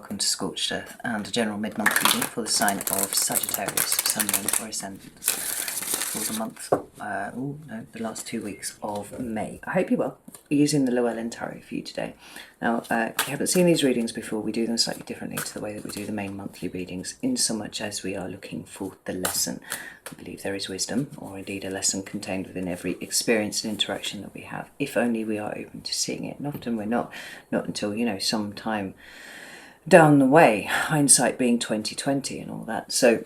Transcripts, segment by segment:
welcome to Scorched and a general mid-month reading for the sign of Sagittarius, Sun, Moon or Ascendant for the month, the last 2 weeks of May. I hope you're well. We're using the Llewellyn Tarot for you today. Now, if you haven't seen these readings before, we do them slightly differently to the way that we do the main monthly readings, in so much as we are looking for the lesson. We believe there is wisdom, or indeed a lesson contained within every experience and interaction that we have, if only we are open to seeing it. And often we're not until, some time down the way, hindsight being 2020 and all that. So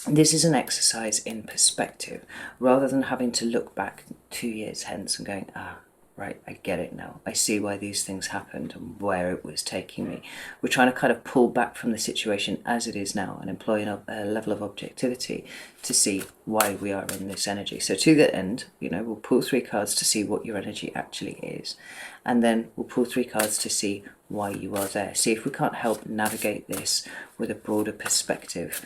this is an exercise in perspective, rather than having to look back 2 years hence and going, right, I get it now. I see why these things happened and where it was taking me. We're trying to kind of pull back from the situation as it is now and employ a level of objectivity to see why we are in this energy. So to that end, we'll pull 3 cards to see what your energy actually is. And then we'll pull 3 cards to see why you are there. See if we can't help navigate this with a broader perspective.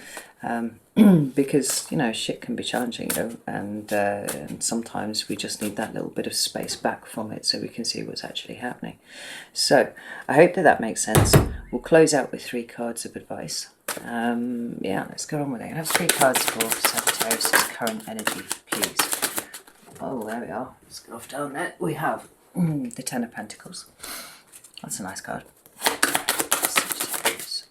Because, shit can be challenging, and sometimes we just need that little bit of space back from it so we can see what's actually happening. So I hope that makes sense. We'll close out with 3 cards of advice. Let's go on with it. I have 3 cards for Sagittarius' current energy, please. Oh, there we are. Let's go off down there. We have the Ten of Pentacles. That's a nice card. Sagittarius.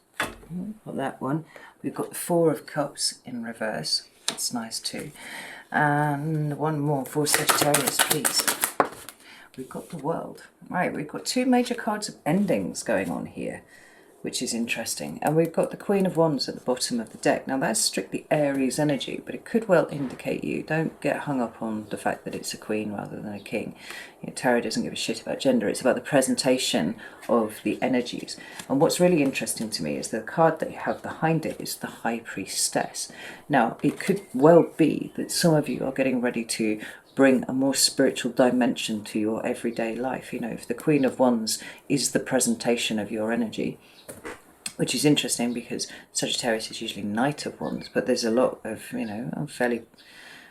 Got that one. We've got the 4 of Cups in reverse. That's nice too. And one more for Sagittarius, please. We've got the World. Right, we've got 2 major cards of endings going on here, which is interesting. And we've got the Queen of Wands at the bottom of the deck. Now that's strictly Aries energy, but it could well indicate you. Don't get hung up on the fact that it's a queen rather than a king. Tarot doesn't give a shit about gender. It's about the presentation of the energies. And what's really interesting to me is the card that you have behind it is the High Priestess. Now, it could well be that some of you are getting ready to bring a more spiritual dimension to your everyday life. If the Queen of Wands is the presentation of your energy, which is interesting because Sagittarius is usually Knight of Wands, but there's a lot of,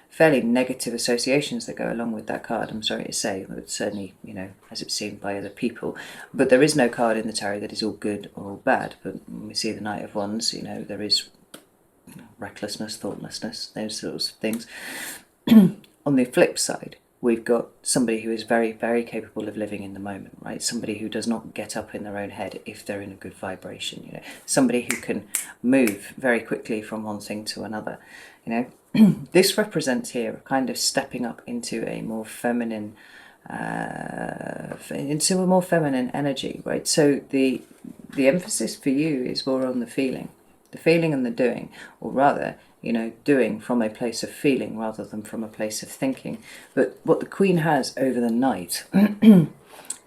fairly negative associations that go along with that card, I'm sorry to say, but certainly, as it's seen by other people. But there is no card in the tarot that is all good or all bad. But when we see the Knight of Wands, there is recklessness, thoughtlessness, those sorts of things. On the flip side, we've got somebody who is very, very capable of living in the moment, right? Somebody who does not get up in their own head if they're in a good vibration, Somebody who can move very quickly from one thing to another, This represents here a kind of stepping up into a more feminine, energy, right? So the emphasis for you is more on the feeling and the doing, or rather, doing from a place of feeling rather than from a place of thinking. But what the Queen has over the Knight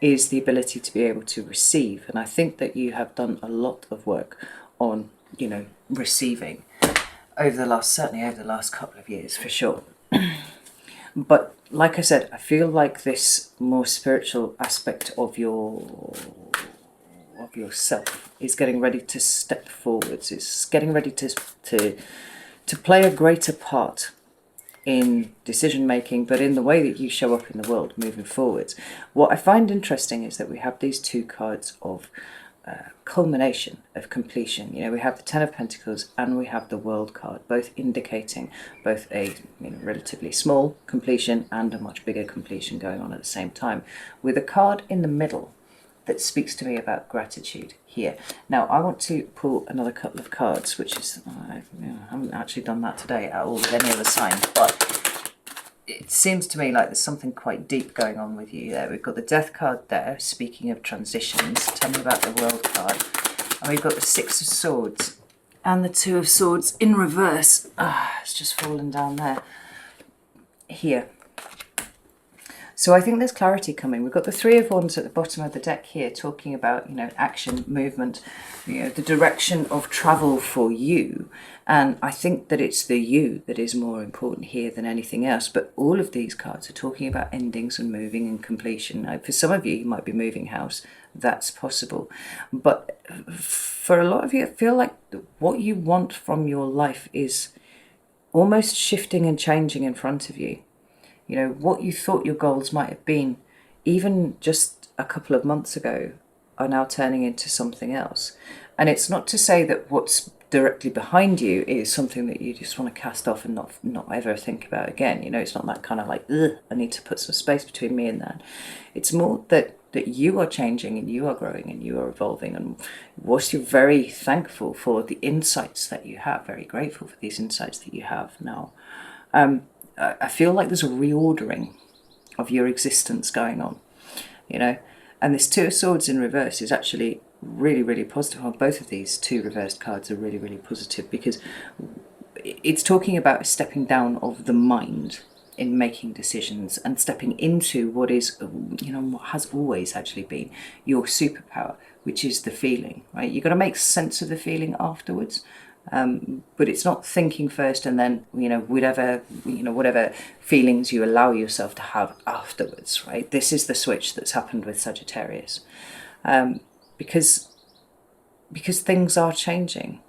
is the ability to be able to receive. And I think that you have done a lot of work on, receiving certainly over the last couple of years, for sure. But like I said, I feel like this more spiritual aspect of yourself is getting ready to step forwards. It's getting ready to play a greater part in decision making, but in the way that you show up in the world moving forwards. What I find interesting is that we have these 2 cards of culmination, of completion. We have the Ten of Pentacles and we have the World card, both indicating both a relatively small completion and a much bigger completion going on at the same time, with a card in the middle that speaks to me about gratitude here. Now, I want to pull another couple of cards, which is, I haven't actually done that today at all with any other sign, but it seems to me like there's something quite deep going on with you there. We've got the Death card there, speaking of transitions. Tell me about the World card. And we've got the 6 of Swords and the 2 of Swords in reverse. It's just fallen down there. Here. So I think there's clarity coming. We've got the 3 of Wands at the bottom of the deck here, talking about, action, movement, the direction of travel for you. And I think that it's the you that is more important here than anything else. But all of these cards are talking about endings and moving and completion. Now, for some of you, you might be moving house. That's possible. But for a lot of you, I feel like what you want from your life is almost shifting and changing in front of you. What you thought your goals might have been, even just a couple of months ago, are now turning into something else. And it's not to say that what's directly behind you is something that you just want to cast off and not ever think about again. You know, it's not that kind of like, ugh, I need to put some space between me and that. It's more that you are changing and you are growing and you are evolving. And whilst you're very thankful for the insights that you have, very grateful for these insights that you have now, I feel like there's a reordering of your existence going on, you know. And this Two of Swords in reverse is actually really, really positive. Well, both of these two reversed cards are really, really positive, because it's talking about stepping down of the mind in making decisions and stepping into what is, you know, what has always actually been your superpower, which is the feeling, right? You've got to make sense of the feeling afterwards. But it's not thinking first and then, you know, whatever feelings you allow yourself to have afterwards, right? This is the switch that's happened with Sagittarius, because things are changing.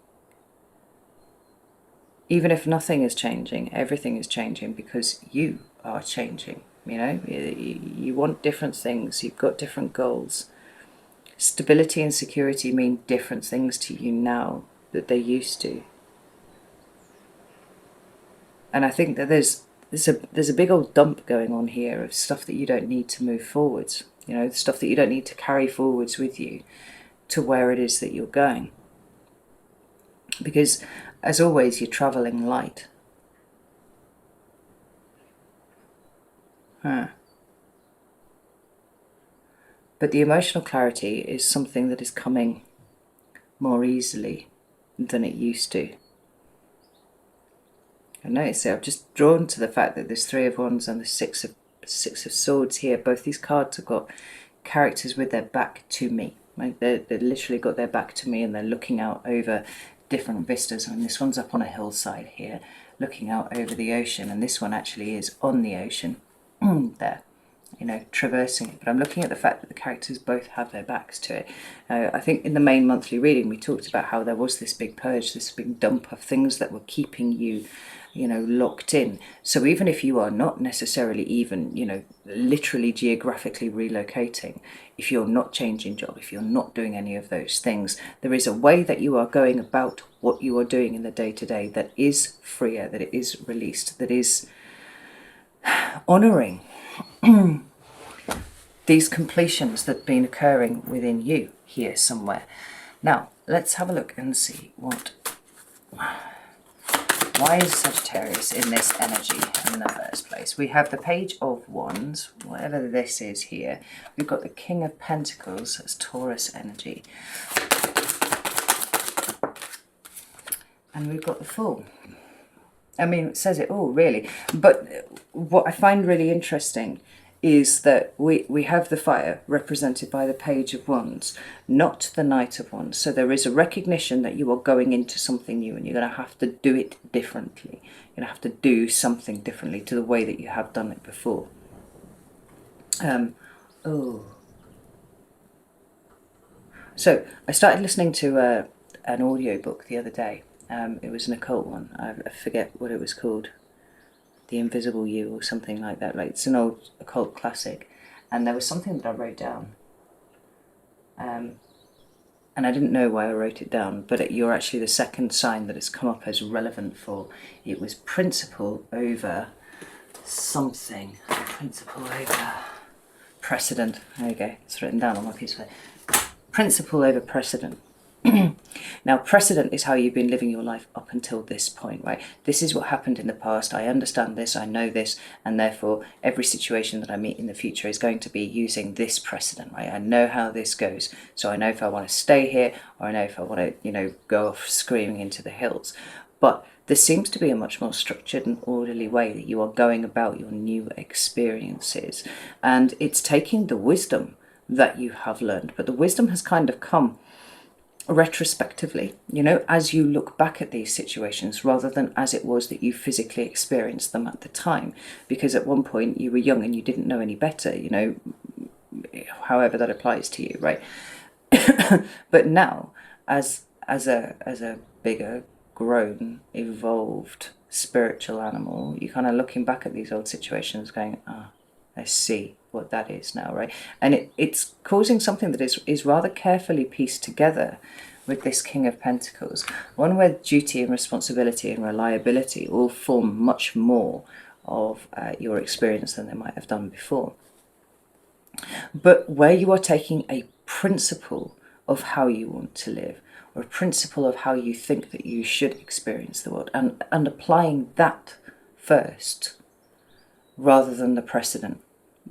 Even if nothing is changing, everything is changing because you are changing. You know, you want different things. You've got different goals. Stability and security mean different things to you now that they used to. And I think that there's a big old dump going on here of stuff that you don't need to move forwards. You know, stuff that you don't need to carry forwards with you to where it is that you're going. Because, as always, you're travelling light. But the emotional clarity is something that is coming more easily than it used to. And notice that I've just drawn to the fact that there's Three of Wands and the Six of Swords here. Both these cards have got characters with their back to me. Like they've literally got their back to me and they're looking out over different vistas. I mean, this one's up on a hillside here, looking out over the ocean, and this one actually is on the ocean there, you know, traversing it. But I'm looking at the fact that the characters both have their backs to it. I think in the main monthly reading we talked about how there was this big purge, this big dump of things that were keeping you, you know, locked in. So even if you are not necessarily even, you know, literally geographically relocating, if you're not changing job, if you're not doing any of those things, there is a way that you are going about what you are doing in the day-to-day that is freer, that it is released, that is honouring these completions that have been occurring within you here somewhere. Now, let's have a look and see why is Sagittarius in this energy in the first place? We have the Page of Wands, whatever this is here. We've got the King of Pentacles, that's Taurus energy. And we've got the Fool. I mean, it says it all, really. But what I find really interesting is that we have the Fire represented by the Page of Wands, not the Knight of Wands. So there is a recognition that you are going into something new and you're going to have to do it differently. You're going to have to do something differently to the way that you have done it before. So I started listening to an audiobook the other day. It was an occult one. I forget what it was called. The Invisible You or something like that. Like, it's an old occult classic. And there was something that I wrote down. And I didn't know why I wrote it down, but you're actually the second sign that has come up as relevant for. It was principle over something. Principle over precedent. There you go. It's written down on my piece of paper. Principle over precedent. Now, precedent is how you've been living your life up until this point, right? This is what happened in the past. I understand this, I know this, and therefore every situation that I meet in the future is going to be using this precedent, right? I know how this goes, so I know if I want to stay here, or I know if I want to, you know, go off screaming into the hills. But there seems to be a much more structured and orderly way that you are going about your new experiences, and it's taking the wisdom that you have learned, but the wisdom has kind of come retrospectively, you know, as you look back at these situations, rather than as it was that you physically experienced them at the time, because at one point you were young and you didn't know any better, you know, however that applies to you, right? But now, as a bigger, grown, evolved spiritual animal, you're kind of looking back at these old situations going, Let's see what that is now, right? And it's causing something that is rather carefully pieced together with this King of Pentacles. One where duty and responsibility and reliability all form much more of your experience than they might have done before. But where you are taking a principle of how you want to live, or a principle of how you think that you should experience the world, and applying that first rather than the precedent.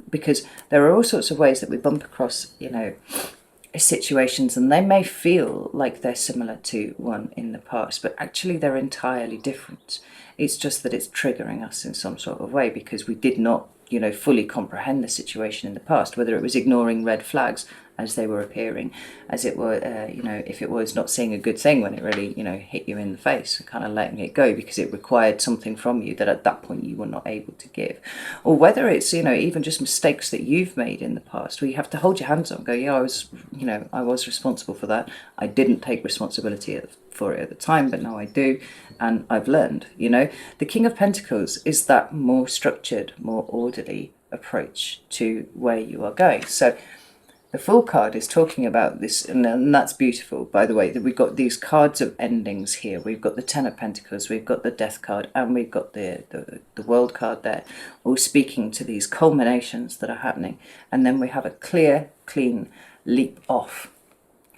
Because there are all sorts of ways that we bump across, you know, situations, and they may feel like they're similar to one in the past, but actually they're entirely different. It's just that it's triggering us in some sort of way because we did not, you know, fully comprehend the situation in the past, whether it was ignoring red flags as they were appearing, as it were, you know, if it was not seeing a good thing when it really, you know, hit you in the face, and kind of letting it go because it required something from you that at that point you were not able to give. Or whether it's, you know, even just mistakes that you've made in the past where you have to hold your hands up and go, yeah, I was responsible for that. I didn't take responsibility for it at the time, but now I do, and I've learned, you know. The King of Pentacles is that more structured, more orderly approach to where you are going. So the Fool card is talking about this, and that's beautiful, by the way, that we've got these cards of endings here. We've got the Ten of Pentacles, we've got the Death card, and we've got the World card there, all speaking to these culminations that are happening. And then we have a clear, clean leap off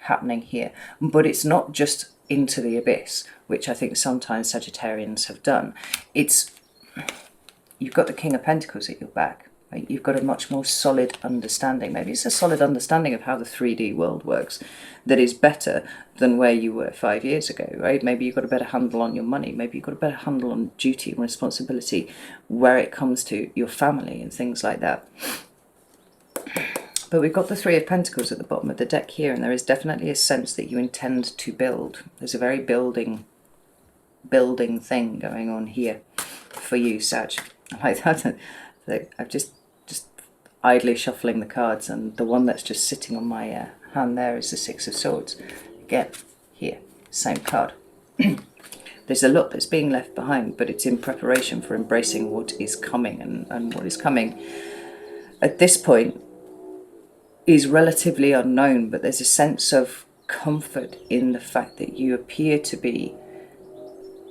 happening here. But it's not just into the abyss, which I think sometimes Sagittarians have done. You've got the King of Pentacles at your back. Right? You've got a much more solid understanding. Maybe it's a solid understanding of how the 3D world works that is better than where you were 5 years ago, right? Maybe you've got a better handle on your money. Maybe you've got a better handle on duty and responsibility where it comes to your family and things like that. But we've got the Three of Pentacles at the bottom of the deck here, and there is definitely a sense that you intend to build. There's a very building thing going on here for you, Sag. I like that. I've just idly shuffling the cards, and the one that's just sitting on my hand there is the Six of Swords. Again, here, same card. There's a lot that's being left behind, but it's in preparation for embracing what is coming, and what is coming at this point is relatively unknown, but there's a sense of comfort in the fact that you appear to be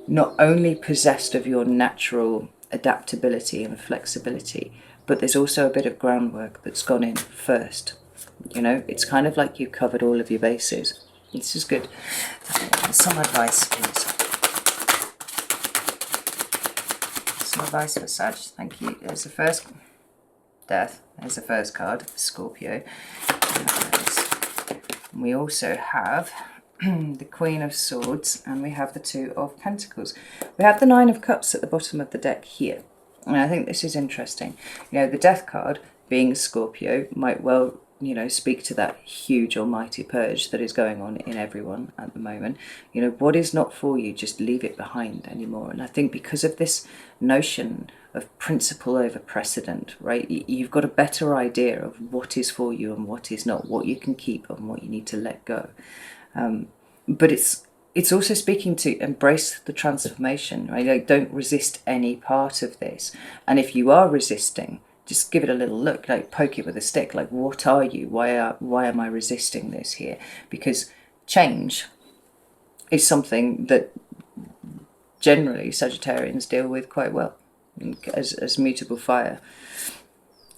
not only possessed of your natural adaptability and flexibility, but there's also a bit of groundwork that's gone in first. You know, it's kind of like you've covered all of your bases. This is good. Some advice, please. Some advice for Sag. Thank you. There's the first Death. There's the first card, Scorpio. We also have the Queen of Swords, and we have the Two of Pentacles. We have the Nine of Cups at the bottom of the deck here, and I think this is interesting. You know, the Death card, being Scorpio, might well, you know, speak to that huge almighty purge that is going on in everyone at the moment. You know, what is not for you, just leave it behind anymore. And I think because of this notion of principle over precedent, right, you've got a better idea of what is for you and what is not, what you can keep and what you need to let go. But it's also speaking to embrace the transformation, right? Like, don't resist any part of this. And if you are resisting, just give it a little look, like poke it with a stick. Like, what are you? Why am I resisting this here? Because change is something that generally Sagittarians deal with quite well as mutable fire.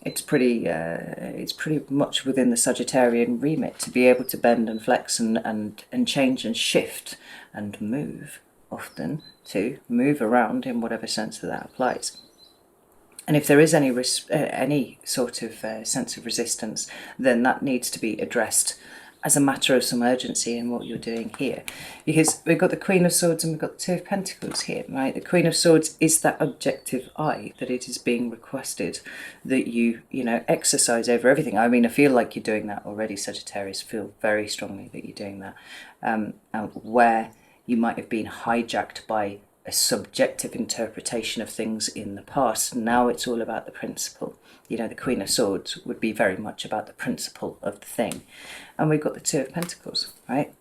It's pretty much within the Sagittarian remit to be able to bend and flex and change and shift and move, often to move around in whatever sense that applies. And if there is any sort of sense of resistance, then that needs to be addressed as a matter of some urgency in what you're doing here. Because we've got the Queen of Swords and we've got the Two of Pentacles here, right? The Queen of Swords is that objective eye that it is being requested that you know, exercise over everything. I mean, I feel like you're doing that already, Sagittarius. I feel very strongly that you're doing that. And where you might have been hijacked by a subjective interpretation of things in the past, now it's all about the principle. You know, the Queen of Swords would be very much about the principle of the thing. And we've got the Two of Pentacles, right?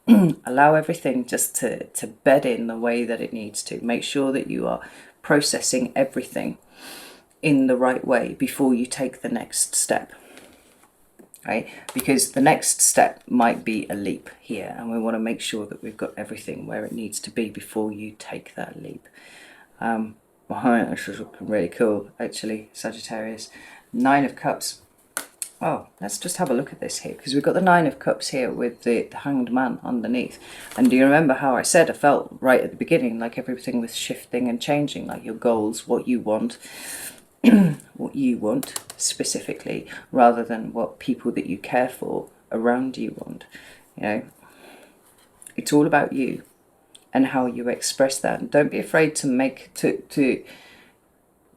Allow everything just to bed in the way that it needs to. Make sure that you are processing everything in the right way before you take the next step. Right? Because the next step might be a leap here, and we want to make sure that we've got everything where it needs to be before you take that leap. This is looking really cool, actually, Sagittarius. 9 of Cups. Oh, let's just have a look at this here, because we've got the 9 of Cups here with the Hanged Man underneath. And do you remember how I said I felt right at the beginning, like everything was shifting and changing, like your goals, what you want, what you want specifically, rather than what people that you care for around you want. You know, it's all about you and how you express that. And don't be afraid to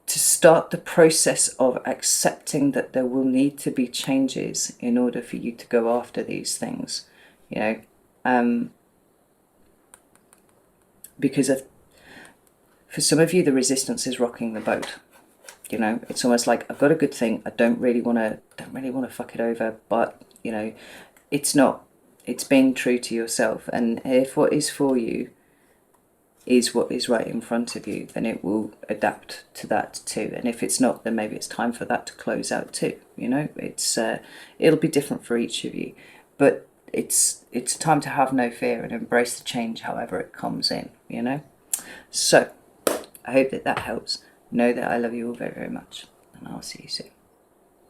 start the process of accepting that there will need to be changes in order for you to go after these things. You know, because for some of you, the resistance is rocking the boat. You know, it's almost like, I've got a good thing, I don't really want to fuck it over, but you know, it's not. It's being true to yourself, and if what is for you is what is right in front of you, then it will adapt to that too. And if it's not, then maybe it's time for that to close out too. You know, it's it'll be different for each of you, but it's time to have no fear and embrace the change however it comes in. You know, so I hope that helps. Know that I love you all very, very much, and I'll see you soon.